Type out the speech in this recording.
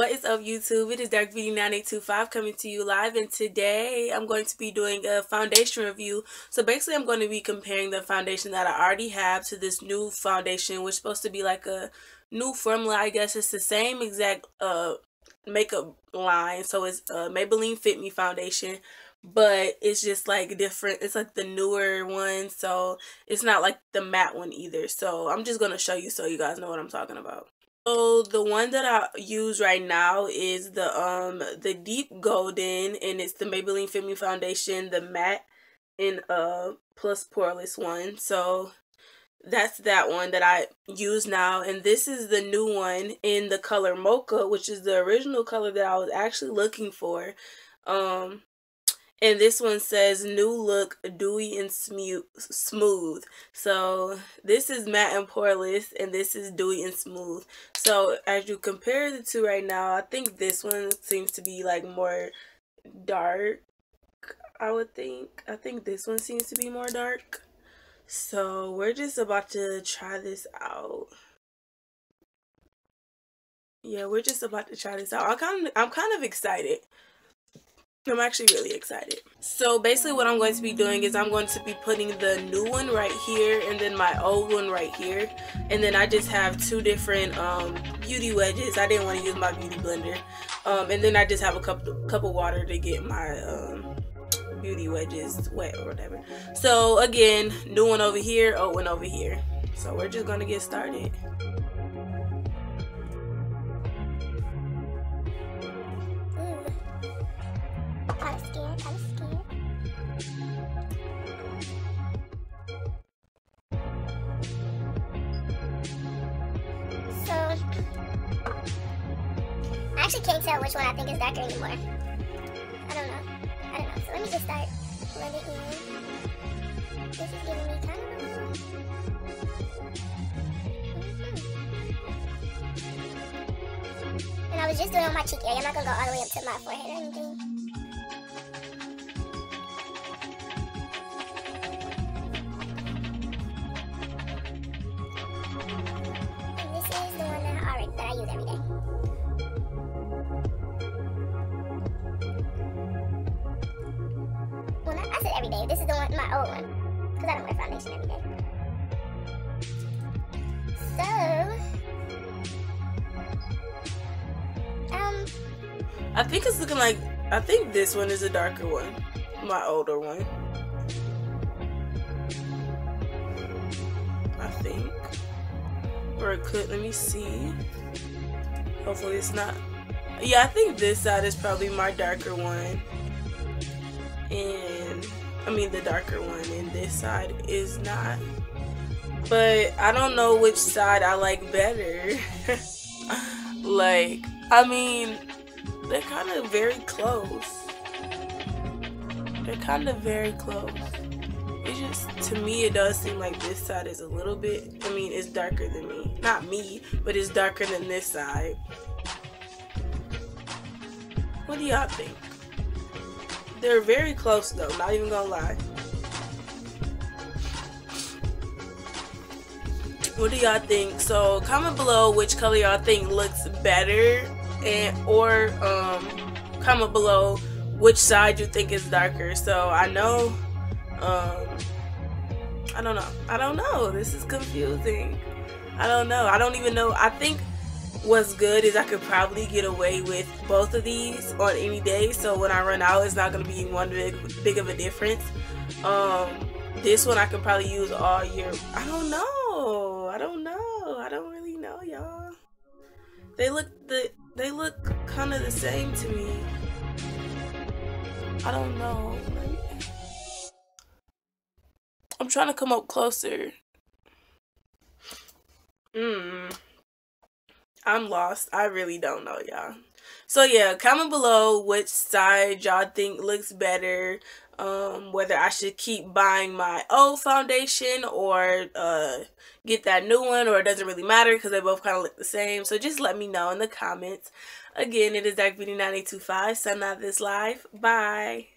What is up, YouTube? It is Dark Beauty 9825 coming to you live, and today I'm going to be doing a foundation review. So basically I'm going to be comparing the foundation that I already have to this new foundation, which is supposed to be like a new formula. I guess it's the same exact makeup line, so it's Maybelline Fit Me foundation, but it's just like different. It's like the newer one, so it's not like the matte one either. So I'm just going to show you so you guys know what I'm talking about. So the one that I use right now is the deep golden, and it's the Maybelline Fit Me foundation, the matte and plus poreless one. So that's that one that I use now, and this is the new one in the color mocha, which is the original color that I was actually looking for. And this one says new look, dewy and smooth. So this is matte and poreless, and this is dewy and smooth. So as you compare the two right now, I think this one seems to be like more dark, I would think. I think this one seems to be more dark. So we're just about to try this out. Yeah, we're just about to try this out. I'm kind of excited. I'm actually really excited. So basically what I'm going to be doing is I'm going to be putting the new one right here and then my old one right here. And then I just have two different beauty wedges. I didn't want to use my beauty blender. And then I just have a cup of water to get my beauty wedges wet or whatever. So again, new one over here, old one over here. So we're just going to get started. I'm scared. So, I actually can't tell which one I think is darker anymore. I don't know. So let me just start blending in. This is giving me kind of a And I was just doing it on my cheek area. I'm not going to go all the way up to my forehead or anything. That I use every day. Well, I said every day. This is the one, my old one, because I don't wear foundation every day. So, I think it's looking like, I think this one is a darker one, my older one. I think. Or it could, let me see. Hopefully it's not. Yeah, I think this side is probably my darker one. And, I mean the darker one, and this side is not. But I don't know which side I like better. Like, I mean, they're kind of very close. They're kind of very close. It's just, to me, it does seem like this side is a little bit, I mean, it's darker than me. Not me, but it's darker than this side. What do y'all think? They're very close though, not even gonna lie. What do y'all think? So comment below which color y'all think looks better, or comment below which side you think is darker. So I know, I don't know. This is confusing. I don't know. I don't even know. I think what's good is I could probably get away with both of these on any day. So when I run out, it's not going to be one big of a difference. This one I could probably use all year. I don't know. I don't really know, y'all. They look kind of the same to me. I don't know. I'm trying to come up closer. I'm lost. I really don't know, y'all. So yeah, comment below which side y'all think looks better. Whether I should keep buying my old foundation or get that new one, or it doesn't really matter because they both kind of look the same. So just let me know in the comments. Again, it is Dark Beauty 9825 signing out this live. Bye.